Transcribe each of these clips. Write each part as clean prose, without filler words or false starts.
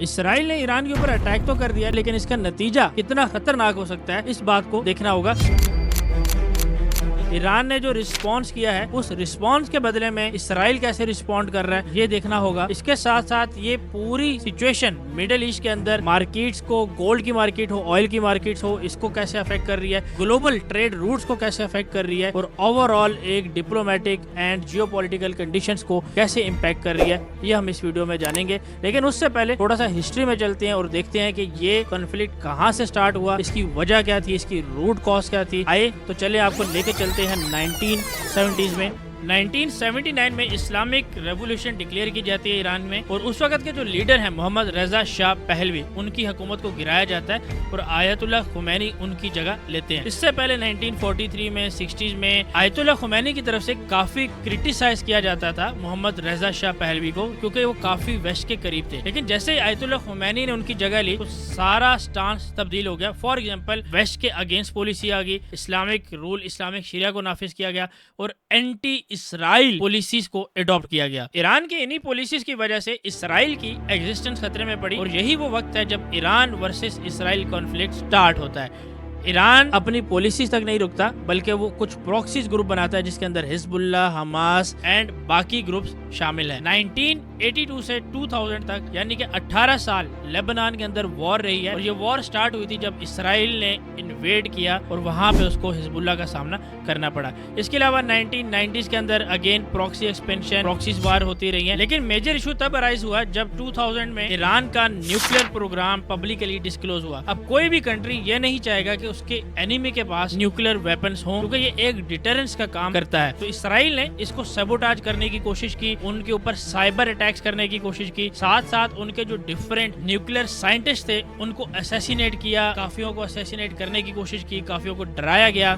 Israel ने Iran के ऊपर अटैक तो कर दिया, लेकिन इसका नतीजा कितना खतरनाक हो सकता है इस बात को देखना होगा। ईरान ने जो रिस्पॉन्स किया है उस रिस्पॉन्स के बदले में इसराइल कैसे रिस्पॉन्ड कर रहा है ये देखना होगा। इसके साथ साथ ये पूरी सिचुएशन मिडिल ईस्ट के अंदर मार्केट्स को, गोल्ड की मार्केट हो, ऑयल की मार्केट्स हो, इसको कैसे अफेक्ट कर रही है, ग्लोबल ट्रेड रूट्स को कैसे अफेक्ट कर रही है और ओवरऑल एक डिप्लोमेटिक एंड जियोपॉलिटिकल कंडीशंस को कैसे इम्पैक्ट कर रही है, ये हम इस वीडियो में जानेंगे। लेकिन उससे पहले थोड़ा सा हिस्ट्री में चलते हैं और देखते हैं कि ये कॉन्फ्लिक्ट कहाँ से स्टार्ट हुआ, इसकी वजह क्या थी, इसकी रूट कॉज क्या थी। आइए तो चले आपको लेके चलते हैं 1970s में। 1979 में इस्लामिक रेवोल्यूशन डिक्लेयर की जाती है ईरान में और उस वक्त के जो लीडर हैं मोहम्मद रजा शाह पहलवी, उनकी हुकूमत को गिराया जाता है और आयतुल्लाह खुमैनी उनकी जगह लेते हैं। इससे पहले 1943 में 60s में आयतुल्लाह खुमैनी की तरफ से काफी क्रिटिसाइज किया जाता था मोहम्मद रजा शाह पहलवी को, क्योंकि वो काफी वेस्ट के करीब थे। लेकिन जैसे ही आयतुल्लाह खुमैनी ने उनकी जगह ली तो सारा स्टांस तब्दील हो गया। फॉर एग्जाम्पल वेस्ट के अगेंस्ट पॉलिसी आ गई, इस्लामिक रूल, इस्लामिक शरिया को नाफिज किया गया और एंटी इसराइल पॉलिसीज को अडॉप्ट किया गया। ईरान की इन्हीं पॉलिसीज की वजह से इसराइल की एग्जिस्टेंस खतरे में पड़ी और यही वो वक्त है जब Iran versus Israel conflict start होता है। ईरान अपनी पॉलिसीज तक नहीं रुकता, बल्कि वो कुछ प्रॉक्सीज ग्रुप बनाता है जिसके अंदर हिजबुल्लाह, हमास एंड बाकी ग्रुप्स शामिल हैं। 1982 से 2000 तक यानी कि 18 साल लेबनान के अंदर वॉर रही है और ये वॉर स्टार्ट हुई थी जब इसराइल ने इन्वेड किया और वहां पे उसको हिजबुल्लाह का सामना करना पड़ा। इसके अलावा 1990s के अंदर अगेन प्रॉक्सी एक्सपेंशन, प्रॉक्सीज वार होती रही है। लेकिन मेजर इशू तब अराइज हुआ जब 2000 में ईरान का न्यूक्लियर प्रोग्राम पब्लिकली डिस्क्लोज हुआ। अब कोई भी कंट्री ये नहीं चाहेगा कि उसके एनिमी के पास न्यूक्लियर वेपन्स हों, क्योंकि ये एक डिटरेंस का काम करता है। तो इसराइल ने इसको सबोटाज करने की कोशिश की, उनके ऊपर साइबर अटैक्स करने की कोशिश की, साथ साथ उनके जो डिफरेंट न्यूक्लियर साइंटिस्ट थे उनको असैसिनेट किया, काफियों को असैसिनेट करने की कोशिश की, काफियों को डराया गया।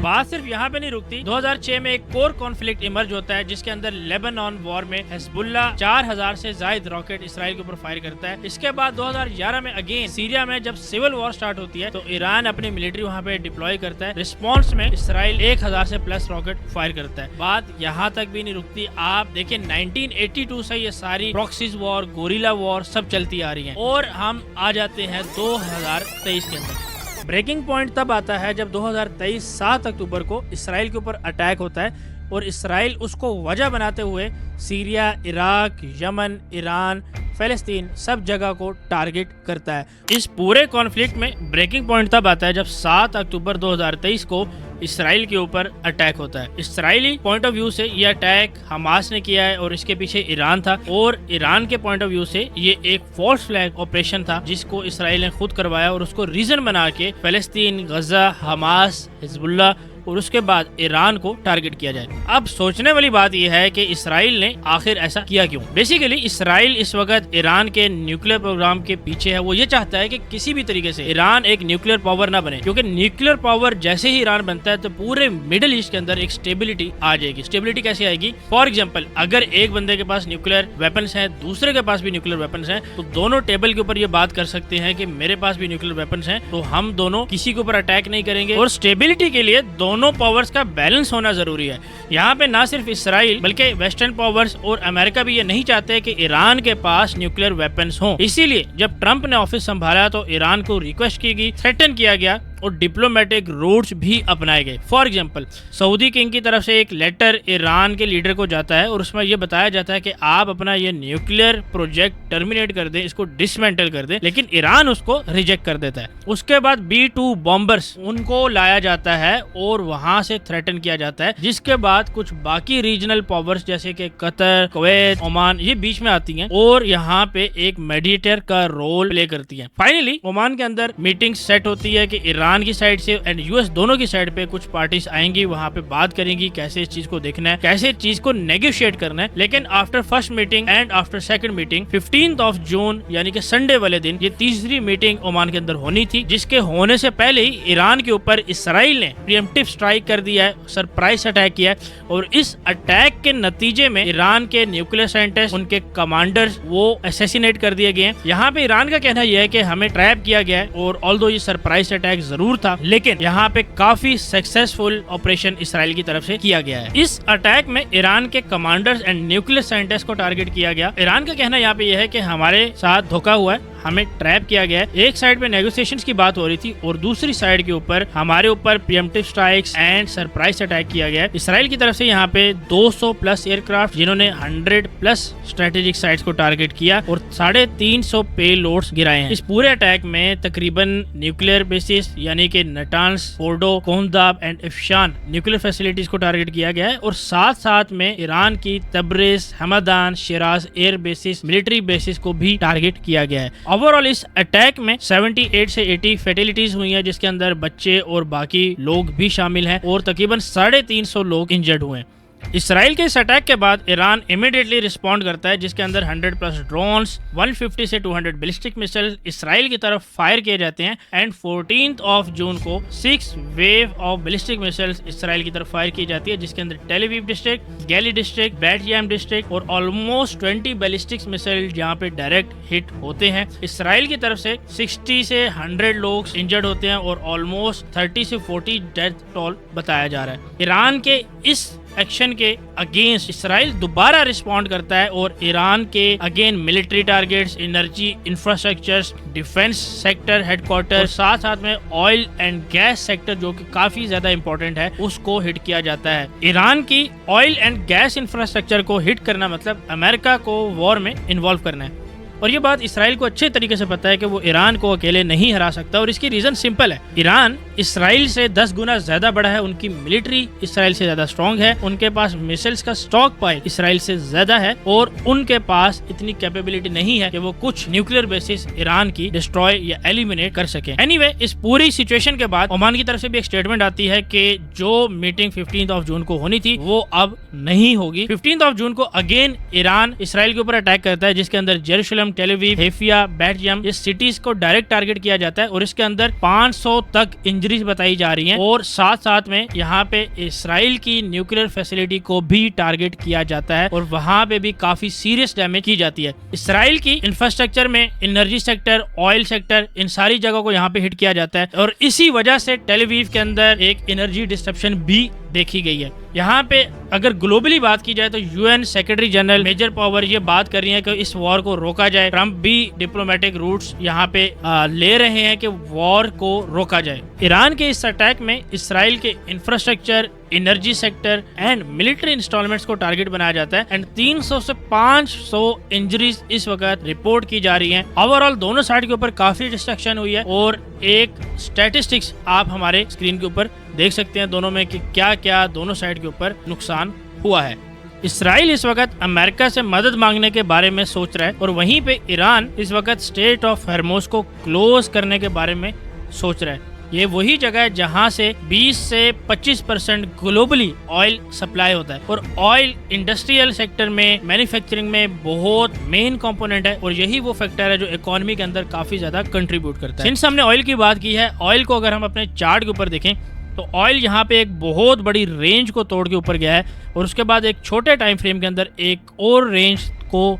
बात सिर्फ यहाँ पे नहीं रुकती। 2006 में एक कोर कॉन्फ्लिक्ट इमर्ज होता है जिसके अंदर लेबनान वॉर में हिजबुल्लाह 4000 से ज्यादा रॉकेट इसराइल के ऊपर फायर करता है। इसके बाद 2011 में अगेन सीरिया में जब सिविल वॉर स्टार्ट होती है तो ईरान अपनी मिलिट्री वहाँ पे डिप्लॉय करता है। रिस्पॉन्स में इसराइल 1000 से प्लस रॉकेट फायर करता है। बात यहाँ तक भी नहीं रुकती। आप देखिए 1982 से ये सारी प्रॉक्सीज वॉर, गोरिल्ला वॉर सब चलती आ रही है और हम आ जाते हैं 2023 के अंदर। ब्रेकिंग पॉइंट तब आता है जब 2023 7 अक्टूबर को इसराइल के ऊपर अटैक होता है और इसराइल उसको वजह बनाते हुए सीरिया, इराक, यमन, ईरान, फिलिस्तीन सब जगह को टारगेट करता है। इस पूरे कॉन्फ्लिक्ट में ब्रेकिंग पॉइंट तब आता है जब 7 अक्टूबर 2023 को इसराइल के ऊपर अटैक होता है। इसराइली पॉइंट ऑफ व्यू से ये अटैक हमास ने किया है और इसके पीछे ईरान था और ईरान के पॉइंट ऑफ व्यू से ये एक फॉल्स फ्लैग ऑपरेशन था जिसको इसराइल ने खुद करवाया और उसको रीजन बना के फिलिस्तीन, गजा, हमास, हिजबुल्लाह और उसके बाद ईरान को टारगेट किया जाए। अब सोचने वाली बात यह है कि इसराइल ने आखिर ऐसा किया क्यों। बेसिकली इसराइल इस वक्त ईरान के न्यूक्लियर प्रोग्राम के पीछे है। वो ये चाहता है कि किसी भी तरीके से ईरान एक न्यूक्लियर पावर ना बने, क्योंकि न्यूक्लियर पावर जैसे ही ईरान बनता है तो पूरे मिडिल ईस्ट के अंदर एक स्टेबिलिटी आ जाएगी। स्टेबिलिटी कैसे आएगी? फॉर एग्जाम्पल अगर एक बंदे के पास न्यूक्लियर वेपन्स हैं, दूसरे के पास भी न्यूक्लियर वेपन्स हैं, तो दोनों टेबल के ऊपर ये बात कर सकते हैं कि मेरे पास भी न्यूक्लियर वेपन्स हैं, तो हम दोनों किसी के ऊपर अटैक नहीं करेंगे। और स्टेबिलिटी के लिए दोनों पावर्स का बैलेंस होना जरूरी है। यहाँ पे ना सिर्फ इसराइल बल्कि वेस्टर्न पावर्स और अमेरिका भी ये नहीं चाहते कि ईरान के पास न्यूक्लियर वेपन्स हों। इसीलिए जब ट्रंप ने ऑफिस संभाला तो ईरान को रिक्वेस्ट की गई, थ्रेटन किया गया और डिप्लोमेटिक रूट्स भी अपनाए गए। फॉर एग्जाम्पल सऊदी किंग की तरफ से एक लेटर ईरान के लीडर को जाता है और उसमें यह बताया जाता है कि आप अपना ये न्यूक्लियर प्रोजेक्ट टर्मिनेट कर दें, इसको डिसमेंटल कर दें, लेकिन ईरान उसको रिजेक्ट कर देता है। उसके बाद B-2 बॉम्बर्स उनको लाया जाता है और वहां से थ्रेटन किया जाता है, जिसके बाद कुछ बाकी रीजनल पावर्स जैसे कि कतर, कुवैत, ओमान ये बीच में आती हैं और यहाँ पे एक मेडिएटर का रोल प्ले करती हैं। फाइनली ओमान के अंदर मीटिंग सेट होती है कि ईरान की साइड से एंड यूएस दोनों की साइड पे कुछ पार्टीज आएंगी, वहां पे बात करेंगी कैसे इस चीज को देखना है, कैसे इस चीज को नेगोशिएट करना है। लेकिन after first meeting and after second meeting 15 जून यानी कि संडे वाले दिन ये तीसरी मीटिंग ओमान के अंदर होनी थी, जिसके होने से पहले ही ईरान के ऊपर इसराइल ने प्रीएम्प्टिव स्ट्राइक कर दिया है, सरप्राइज अटैक किया है और इस अटैक के नतीजे में ईरान के न्यूक्लियर साइंटिस्ट, उनके कमांडर्स वो असैसिनेट कर दिए गए हैं। यहाँ पे ईरान का कहना यह है कि हमें ट्रैप किया गया है और ऑल्दो ये सरप्राइज अटैक जरूर जरूर था, लेकिन यहाँ पे काफी सक्सेसफुल ऑपरेशन इसराइल की तरफ से किया गया है। इस अटैक में ईरान के कमांडर्स एंड न्यूक्लियर साइंटिस्ट को टारगेट किया गया। ईरान का कहना यहाँ पे यह है कि हमारे साथ धोखा हुआ है, हमें ट्रैप किया गया है। एक साइड पे नेगोशिएशंस की बात हो रही थी और दूसरी साइड के ऊपर हमारे ऊपर pre-emptive strikes and surprise attack किया गया है। इसराइल की तरफ से यहाँ पे 200 प्लस एयरक्राफ्ट जिन्होंने 100 प्लस स्ट्रेटेजिक साइट्स को टारगेट किया और 350 पेलोड्स गिराए हैं। इस पूरे अटैक में तकरीबन न्यूक्लियर बेसिस यानी कि नटान्स, फोर्डो, कोहमदाब एंड इफ्शान न्यूक्लियर फैसिलिटीज को टारगेट किया गया है और साथ साथ में ईरान की Tabraiz, Hamdan, Siraj air bases, military bases को भी टारगेट किया गया है। ओवरऑल इस अटैक में 78 से 80 फैटिलिटीज हुई हैं, जिसके अंदर बच्चे और बाकी लोग भी शामिल हैं और तकरीबन 350 लोग इंजर्ड हुए हैं। इसराइल के इस अटैक के बाद ईरान इमीडिएटली रिस्पॉन्ड करता है, जिसके अंदर 100 प्लस ड्रोन्स, 150 से 200 बैलिस्टिक मिसाइल इसराइल की तरफ फायर किए जाते हैं एंड 14 जून को 6 wave of ballistic missiles Israel की तरफ फायर की जाती है, जिसके अंदर टेल अवीव डिस्ट्रिक्ट, गैली डिस्ट्रिक्ट, बैट यम डिस्ट्रिक्ट और ऑलमोस्ट 20 बैलिस्टिक मिसाइल जहाँ पे डायरेक्ट हिट होते हैं। इसराइल की तरफ से 60 से 100 लोग इंजर्ड होते हैं और ऑलमोस्ट 30 से 40 डेथ टोल बताया जा रहा है। ईरान के इस एक्शन के अगेंस्ट इसराइल दोबारा रिस्पॉन्ड करता है और ईरान के again military targets, energy infrastructures, defence sector headquarter, साथ साथ में ऑयल एंड गैस सेक्टर जो कि काफी ज्यादा इंपॉर्टेंट है, उसको हिट किया जाता है। ईरान की ऑयल एंड गैस इंफ्रास्ट्रक्चर को हिट करना मतलब अमेरिका को वॉर में इन्वॉल्व करना है और ये बात इसराइल को अच्छे तरीके से पता है कि वो ईरान को अकेले नहीं हरा सकता और इसकी रीजन सिंपल है। ईरान इसराइल से 10 गुना ज्यादा बड़ा है, उनकी मिलिट्री इसराइल से ज्यादा स्ट्रॉन्ग है, उनके पास मिसाइल्स का स्टॉक पाइल इसराइल से ज्यादा है और उनके पास इतनी कैपेबिलिटी नहीं है कि वो कुछ न्यूक्लियर बेसिस ईरान की डिस्ट्रॉय या एलिमिनेट कर सके। एनीवे, इस पूरी सिचुएशन के बाद ओमान की तरफ से भी एक स्टेटमेंट आती है कि जो मीटिंग 15 जून को होनी थी वो अब नहीं होगी। 15 जून को अगेन ईरान इसराइल के ऊपर अटैक करता है, जिसके अंदर जेरूशलेम, टेल अवीव, हैफिया, बैट यम ये सिटीज को डायरेक्ट टारगेट किया जाता है और इसके अंदर 500 तक इंजरीज बताई जा रही हैं और साथ साथ में यहाँ पे इसराइल की न्यूक्लियर फैसिलिटी को भी टारगेट किया जाता है और वहाँ पे भी काफी सीरियस डैमेज की जाती है। इसराइल की इंफ्रास्ट्रक्चर में एनर्जी सेक्टर, ऑयल सेक्टर, इन सारी जगहों को यहाँ पे हिट किया जाता है और इसी वजह से टेल अवीव के अंदर एक एनर्जी डिस्ट्रप्शन भी देखी गई है। यहाँ पे अगर ग्लोबली बात की जाए तो UN secretary general, major power ये बात कर रही है कि इस वॉर को रोका जाए। ट्रंप भी डिप्लोमेटिक रूट्स यहाँ पे ले रहे हैं कि वॉर को रोका जाए। ईरान के इस अटैक में इसराइल के infrastructure, energy sector and military installments को टारगेट बनाया जाता है एंड 300 से 500 इंजरीज इस वक्त रिपोर्ट की जा रही हैं। ओवरऑल दोनों साइड के ऊपर काफी डिस्ट्रक्शन हुई है और एक स्टैटिस्टिक्स आप हमारे स्क्रीन के ऊपर देख सकते हैं दोनों में कि क्या क्या दोनों साइड के ऊपर नुकसान हुआ है। इसराइल इस वक्त अमेरिका से मदद मांगने के बारे में सोच रहा है और वहीं पे ईरान इस वक्त स्टेट ऑफ हॉर्मुज़ को क्लोज करने के बारे में सोच रहा है। ये वही जगह है जहां से 20 से 25% ग्लोबली ऑयल सप्लाई होता है और ऑयल इंडस्ट्रियल सेक्टर में, मैन्युफैक्चरिंग में बहुत मेन कंपोनेंट है और यही वो फैक्टर है जो इकोनॉमी के अंदर काफी ज्यादा कंट्रीब्यूट करता है। सिंस हमने ऑयल की बात की है, ऑयल को अगर हम अपने चार्ट के ऊपर देखें तो ऑयल यहाँ पे एक बहुत बड़ी रेंज को तोड़ के ऊपर गया है और उसके बाद एक छोटे टाइम फ्रेम के अंदर एक और रेंज को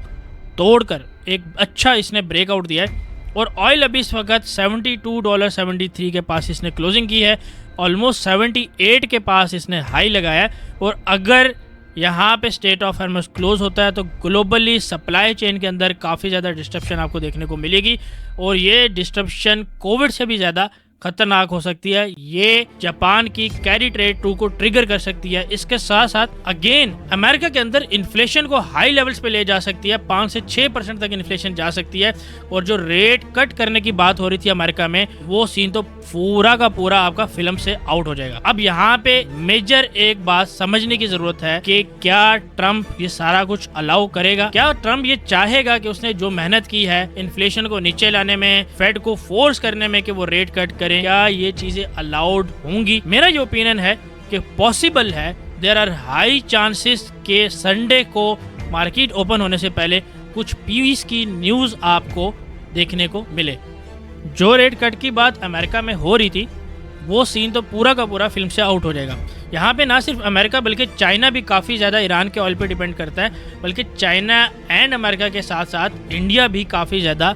तोड़कर एक अच्छा इसने ब्रेकआउट दिया है और ऑयल अभी इस वक्त $72.73 के पास इसने क्लोजिंग की है। ऑलमोस्ट 78 के पास इसने हाई लगाया है और अगर यहाँ पे स्टेट ऑफ हॉर्मुज़ क्लोज होता है तो ग्लोबली सप्लाई चेन के अंदर काफ़ी ज़्यादा डिस्ट्रप्शन आपको देखने को मिलेगी और ये डिस्ट्रप्शन कोविड से भी ज़्यादा खतरनाक हो सकती है। ये जापान की कैरी ट्रेड 2 को ट्रिगर कर सकती है। इसके साथ साथ अगेन अमेरिका के अंदर इन्फ्लेशन को हाई लेवल्स पे ले जा सकती है, 5 से 6% तक इन्फ्लेशन जा सकती है और जो रेट कट करने की बात हो रही थी अमेरिका में, वो सीन तो पूरा का पूरा आपका फिल्म से आउट हो जाएगा। अब यहाँ पे मेजर एक बात समझने की जरूरत है कि क्या ट्रम्प ये सारा कुछ अलाउ करेगा? क्या ट्रम्प ये चाहेगा कि उसने जो मेहनत की है इन्फ्लेशन को नीचे लाने में, फेड को फोर्स करने में कि वो रेट कट करे, क्या ये चीजें अलाउड होंगी? मेरा ये ओपिनियन है कि पॉसिबल है, देयर आर हाई चांसेस के संडे को मार्केट ओपन होने से पहले कुछ पीस की न्यूज आपको देखने को मिले। जो रेट कट की बात अमेरिका में हो रही थी वो सीन तो पूरा का पूरा फिल्म से आउट हो जाएगा। यहाँ पे ना सिर्फ अमेरिका बल्कि चाइना भी काफ़ी ज़्यादा ईरान के ऑयल पे डिपेंड करता है, बल्कि चाइना एंड अमेरिका के साथ साथ इंडिया भी काफ़ी ज़्यादा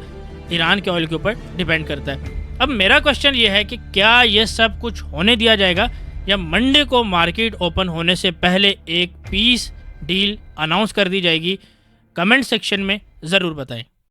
ईरान के ऑयल के ऊपर डिपेंड करता है। अब मेरा क्वेश्चन ये है कि क्या ये सब कुछ होने दिया जाएगा या मंडे को मार्केट ओपन होने से पहले एक पीस डील अनाउंस कर दी जाएगी? कमेंट सेक्शन में ज़रूर बताएं।